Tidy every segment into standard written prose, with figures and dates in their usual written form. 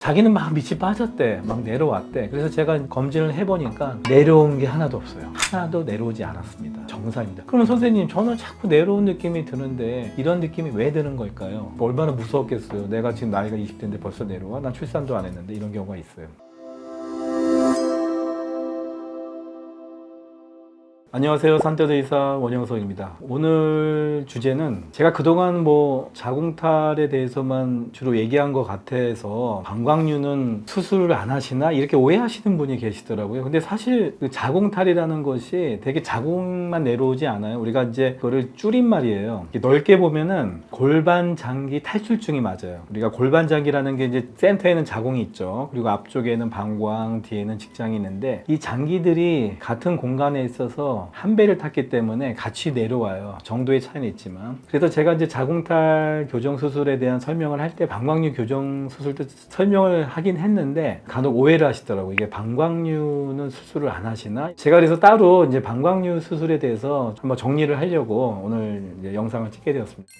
자기는 막 밑이 빠졌대, 막 내려왔대. 그래서 제가 검진을 해보니까 내려온 게 하나도 없어요. 하나도 내려오지 않았습니다. 정상입니다. 그러면 선생님, 저는 자꾸 내려온 느낌이 드는데 이런 느낌이 왜 드는 걸까요? 얼마나 무서웠겠어요. 내가 지금 나이가 20대인데 벌써 내려와? 난 출산도 안 했는데. 이런 경우가 있어요. 안녕하세요. 산더드 의사 원영석입니다. 오늘 주제는 제가 그동안 자궁탈에 대해서만 주로 얘기한 것 같아서 방광류는 수술을 안 하시나 이렇게 오해하시는 분이 계시더라고요. 근데 사실 그 자궁탈이라는 것이 되게 자궁만 내려오지 않아요. 우리가 이제 그거를 줄임말이에요. 넓게 보면은 골반장기 탈출증이 맞아요. 우리가 골반장기라는 게 이제 센터에는 자궁이 있죠. 그리고 앞쪽에는 방광, 뒤에는 직장이 있는데 이 장기들이 같은 공간에 있어서 한 배를 탔기 때문에 같이 내려와요. 정도의 차이는 있지만. 그래서 제가 이제 자궁탈 교정 수술에 대한 설명을 할 때 방광류 교정 수술도 설명을 하긴 했는데 간혹 오해를 하시더라고요. 이게 방광류는 수술을 안 하시나? 제가 그래서 따로 이제 방광류 수술에 대해서 한번 정리를 하려고 오늘 이제 영상을 찍게 되었습니다.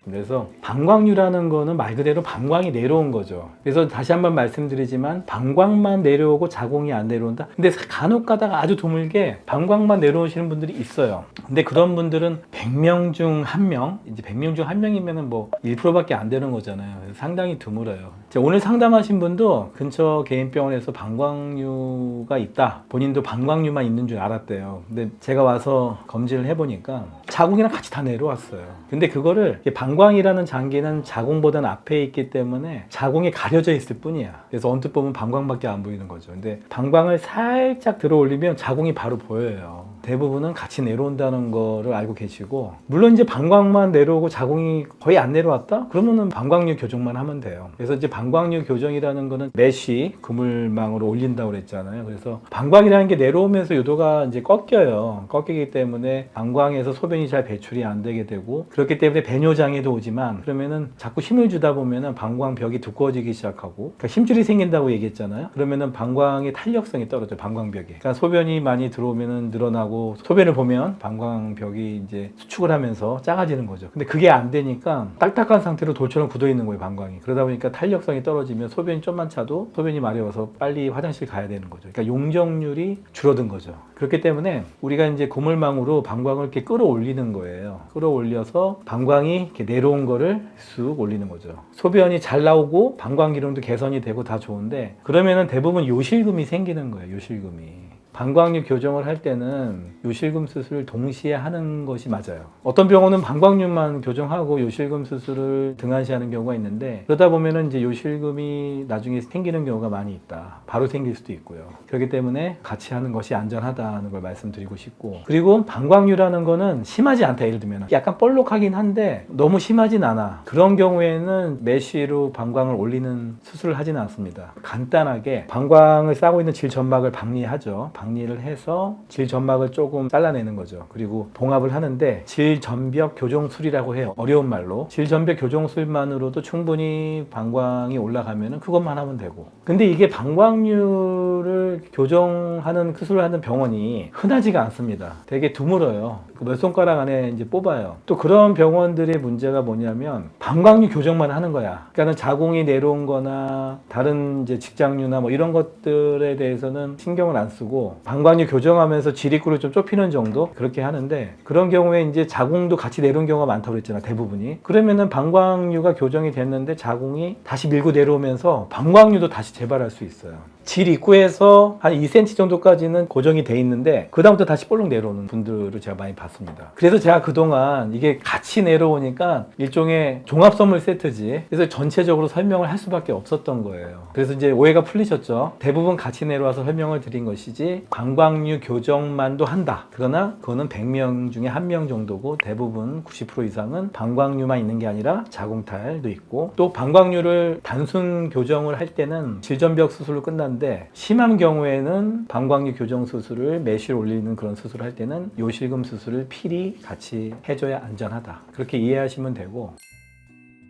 그래서 방광류라는 거는 말 그대로 방광이 내려온 거죠. 그래서 다시 한번 말씀드리지만 방광만 내려오고 자궁이 안 내려온다. 근데 간혹 가다가 아주 드물게 방광만 내려오시는 분들이 있어요. 근데 그런 분들은 100명 중 1명, 이제 100명 중 1명이면은 1%밖에 안 되는 거잖아요. 상당히 드물어요. 오늘 상담하신 분도 근처 개인병원에서 방광류가 있다. 본인도 방광류만 있는 줄 알았대요. 근데 제가 와서 검진을 해보니까 자궁이랑 같이 다 내려왔어요. 근데 그거를 방광이라는 장기는 자궁보다는 앞에 있기 때문에 자궁이 가려져 있을 뿐이야. 그래서 언뜻 보면 방광밖에 안 보이는 거죠. 근데 방광을 살짝 들어 올리면 자궁이 바로 보여요. 대부분은 같이 내려온다는 거를 알고 계시고, 물론 이제 방광만 내려오고 자궁이 거의 안 내려왔다? 그러면은 방광류 교정만 하면 돼요. 그래서 이제 방광류 교정이라는 거는 메쉬, 그물망으로 올린다고 그랬잖아요. 그래서 방광이라는 게 내려오면서 요도가 이제 꺾여요. 꺾이기 때문에 방광에서 소변이 잘 배출이 안 되게 되고, 그렇기 때문에 배뇨장애도 오지만, 그러면은 자꾸 힘을 주다 보면은 방광벽이 두꺼워지기 시작하고, 그러니까 힘줄이 생긴다고 얘기했잖아요. 그러면은 방광의 탄력성이 떨어져요. 방광벽이. 그러니까 소변이 많이 들어오면은 늘어나고, 소변을 보면 방광벽이 이제 수축을 하면서 작아지는 거죠. 근데 그게 안 되니까 딱딱한 상태로 돌처럼 굳어 있는 거예요, 방광이. 그러다 보니까 탄력성이 떨어지면 소변이 좀만 차도 소변이 마려워서 빨리 화장실 가야 되는 거죠. 그러니까 용적률이 줄어든 거죠. 그렇기 때문에 우리가 이제 고물망으로 방광을 이렇게 끌어올리는 거예요. 끌어올려서 방광이 이렇게 내려온 거를 쑥 올리는 거죠. 소변이 잘 나오고 방광 기능도 개선이 되고 다 좋은데, 그러면은 대부분 요실금이 생기는 거예요, 요실금이. 방광류 교정을 할 때는 요실금 수술을 동시에 하는 것이 맞아요. 어떤 병원은 방광류만 교정하고 요실금 수술을 등한시하는 경우가 있는데, 그러다 보면은 이제 요실금이 나중에 생기는 경우가 많이 있다. 바로 생길 수도 있고요. 그렇기 때문에 같이 하는 것이 안전하다는 걸 말씀드리고 싶고, 그리고 방광류라는 거는 심하지 않다. 예를 들면 약간 볼록하긴 한데 너무 심하진 않아. 그런 경우에는 메쉬로 방광을 올리는 수술을 하지는 않습니다. 간단하게 방광을 싸고 있는 질점막을 박리하죠. 박리를 해서 질점막을 조금 잘라내는 거죠. 그리고 봉합을 하는데 질점벽 교정술이라고 해요. 어려운 말로. 질점벽 교정술만으로도 충분히 방광이 올라가면은 그것만 하면 되고. 근데 이게 방광류를 교정하는 수술을 하는 병원이 흔하지가 않습니다. 되게 드물어요. 몇 손가락 안에 이제 뽑아요. 또 그런 병원들의 문제가 뭐냐면 방광류 교정만 하는 거야. 그러니까 자궁이 내려온 거나 다른 이제 직장류나 이런 것들에 대해서는 신경을 안 쓰고 방광류 교정하면서 지립구를 좀 좁히는 정도 그렇게 하는데, 그런 경우에 이제 자궁도 같이 내려온 경우가 많다고 그랬잖아, 대부분이. 그러면은 방광류가 교정이 됐는데 자궁이 다시 밀고 내려오면서 방광류도 다시 재발할 수 있어요. 질 입구에서 한 2cm 정도까지는 고정이 돼 있는데 그다음부터 다시 볼록 내려오는 분들을 제가 많이 봤습니다. 그래서 제가 그동안 이게 같이 내려오니까 일종의 종합선물 세트지, 그래서 전체적으로 설명을 할 수밖에 없었던 거예요. 그래서 이제 오해가 풀리셨죠. 대부분 같이 내려와서 설명을 드린 것이지 방광류 교정만도 한다. 그러나 그거는 100명 중에 1명 정도고, 대부분 90% 이상은 방광류만 있는 게 아니라 자궁탈도 있고, 또 방광류를 단순 교정을 할 때는 질점벽 수술로 끝난 근데 심한 경우에는 방광류 교정 수술을 메쉬를 올리는 그런 수술을 할 때는 요실금 수술을 필히 같이 해줘야 안전하다. 그렇게 이해하시면 되고,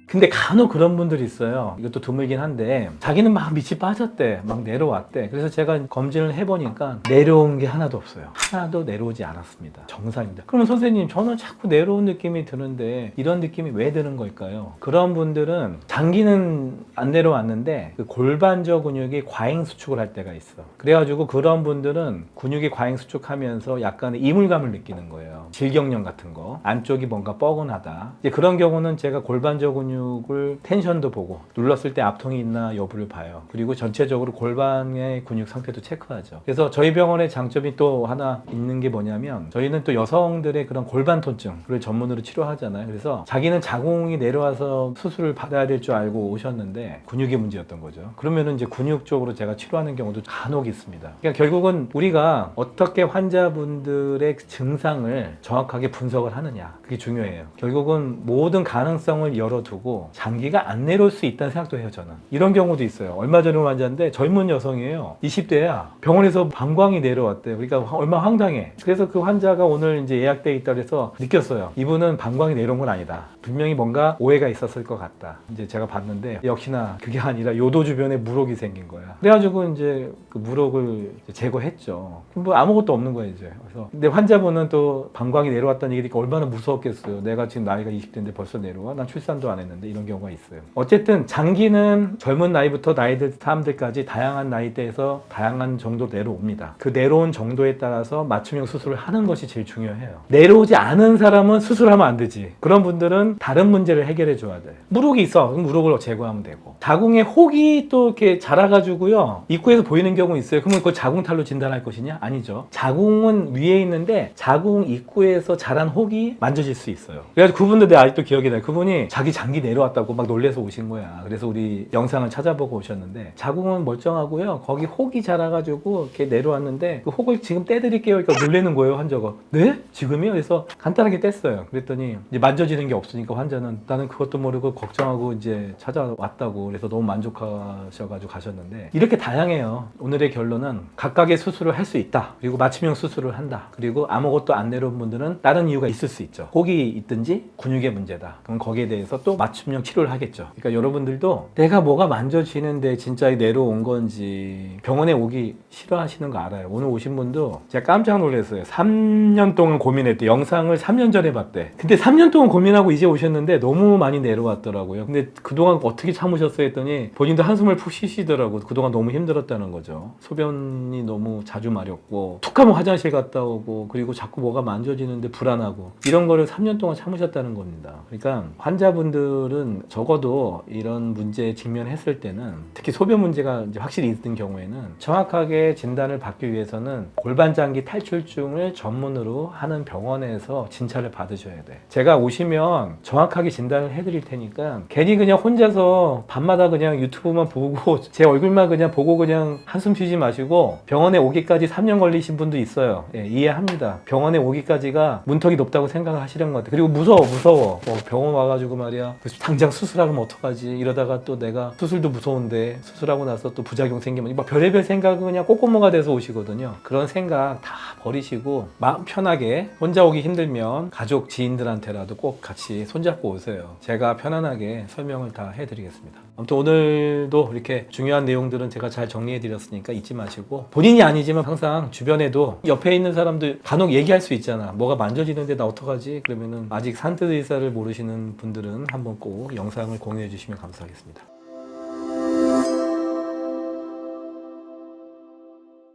근데 간혹 그런 분들이 있어요. 이것도 드물긴 한데 자기는 막 밑이 빠졌대, 막 내려왔대. 그래서 제가 검진을 해보니까 내려온 게 하나도 없어요. 하나도 내려오지 않았습니다. 정상입니다. 그러면 선생님, 저는 자꾸 내려온 느낌이 드는데 이런 느낌이 왜 드는 걸까요? 그런 분들은 장기는 안 내려왔는데 그 골반저 근육이 과잉 수축을 할 때가 있어. 그래가지고 그런 분들은 근육이 과잉 수축하면서 약간의 이물감을 느끼는 거예요. 질경련 같은 거, 안쪽이 뭔가 뻐근하다. 이제 그런 경우는 제가 골반저 근육을 텐션도 보고 눌렀을 때 압통이 있나 여부를 봐요. 그리고 전체적으로 골반의 근육 상태도 체크하죠. 그래서 저희 병원의 장점이 또 하나 있는 게 뭐냐면, 저희는 또 여성들의 그런 골반 통증을 전문으로 치료하잖아요. 그래서 자기는 자궁이 내려와서 수술을 받아야 될 줄 알고 오셨는데 근육의 문제였던 거죠. 그러면은 이제 근육 쪽으로 제가 치료하는 경우도 간혹 있습니다. 그러니까 결국은 우리가 어떻게 환자분들의 증상을 정확하게 분석을 하느냐, 그게 중요해요. 결국은 모든 가능성을 열어두고 장기가 안 내려올 수 있다는 생각도 해요. 저는 이런 경우도 있어요. 얼마 전에 온 환자인데 젊은 여성이에요. 20대야. 병원에서 방광이 내려왔대요. 그러니까 얼마 황당해. 그래서 그 환자가 오늘 이제 예약돼 있다 그래서 느꼈어요. 이분은 방광이 내려온 건 아니다. 분명히 뭔가 오해가 있었을 것 같다. 이제 제가 봤는데 역시나 그게 아니라 요도 주변에 물혹이 생긴 거야. 그래가지고 이제 그 물혹을 제거했죠. 뭐 아무것도 없는 거예요 이제. 그래서 근데 환자분은 또 방광이 내려왔다는 얘기니까 얼마나 무서웠겠어요. 내가 지금 나이가 20대인데 벌써 내려와? 난 출산도 안 했는데. 이런 경우가 있어요. 어쨌든 장기는 젊은 나이부터 나이들 사람들까지 다양한 나이대에서 다양한 정도 내려옵니다. 그 내려온 정도에 따라서 맞춤형 수술을 하는 것이 제일 중요해요. 내려오지 않은 사람은 수술하면 안 되지. 그런 분들은 다른 문제를 해결해 줘야 돼. 물혹이 있어. 그럼 물혹을 제거하면 되고. 자궁에 혹이 또 이렇게 자라가지고요, 입구에서 보이는 경우 있어요. 그러면 그걸 자궁탈로 진단할 것이냐? 아니죠. 자궁은 위에 있는데 자궁 입구에서 자란 혹이 만져질 수 있어요. 그래가지고 그분도 내가 아직도 기억이 나요. 그분이 자기 장기 내려왔다고 막 놀래서 오신 거야. 그래서 우리 영상을 찾아보고 오셨는데 자궁은 멀쩡하고요, 거기 혹이 자라가지고 이렇게 내려왔는데 그 혹을 지금 떼드릴게요. 그러니까 놀래는 거예요, 환자가. 네? 지금이요? 그래서 간단하게 뗐어요. 그랬더니 이제 만져지는 게 없으니까 환자는 나는 그것도 모르고 걱정하고 이제 찾아왔다고, 그래서 너무 만족하셔가지고 가셨는데, 이렇게 다양해요. 오늘의 결론은 각각의 수술을 할 수 있다. 그리고 맞춤형 수술을 한다. 그리고 아무것도 안 내려온 분들은 다른 이유가 있을 수 있죠. 혹이 있든지 근육의 문제다. 그럼 거기에 대해서 또 맞춤형 치료를 하겠죠. 그러니까 여러분들도 내가 뭐가 만져지는데 진짜 내려온 건지 병원에 오기 싫어하시는 거 알아요. 오늘 오신 분도 제가 깜짝 놀랐어요. 3년 동안 고민했대. 영상을 3년 전에 봤대. 근데 3년 동안 고민하고 이제 오셨는데 너무 많이 내려왔더라고요. 근데 그동안 어떻게 참으셨어요 했더니 본인도 한숨을 푹 쉬시더라고. 그동안 너무 힘들었다는 거죠. 소변이 너무 자주 마렵고 툭 하면 화장실 갔다 오고, 그리고 자꾸 뭐가 만져지는데 불안하고, 이런 거를 3년 동안 참으셨다는 겁니다. 그러니까 환자분들은 적어도 이런 문제에 직면했을 때는, 특히 소변 문제가 이제 확실히 있는 경우에는 정확하게 진단을 받기 위해서는 골반장기 탈출증을 전문으로 하는 병원에서 진찰을 받으셔야 돼. 제가 오시면 정확하게 진단을 해드릴 테니까 괜히 그냥 혼자서 밤마다 그냥 유튜브만 보고 제 얼굴만 그냥 보고 그냥 한숨 쉬지 마시고, 병원에 오기까지 3년 걸리신 분도 있어요. 예, 이해합니다. 병원에 오기까지가 문턱이 높다고 생각을 하시는 것 같아요. 그리고 무서워. 병원 와가지고 말이야, 당장 수술하면 어떡하지? 이러다가 또 내가 수술도 무서운데 수술하고 나서 또 부작용 생기면, 막 별의별 생각은 그냥 꼬꼬모가 돼서 오시거든요. 그런 생각 다 버리시고 마음 편하게, 혼자 오기 힘들면 가족, 지인들한테라도 꼭 같이 손잡고 오세요. 제가 편안하게 설명을 다 해드리겠습니다. 아무튼 오늘도 이렇게 중요한 내용들은 제가 잘 정리해드렸으니까 잊지 마시고, 본인이 아니지만 항상 주변에도 옆에 있는 사람들 간혹 얘기할 수 있잖아. 뭐가 만져지는데 나 어떡하지? 그러면은 아직 산뜻의사를 모르시는 분들은 한번 꼭 영상을 공유해 주시면 감사하겠습니다.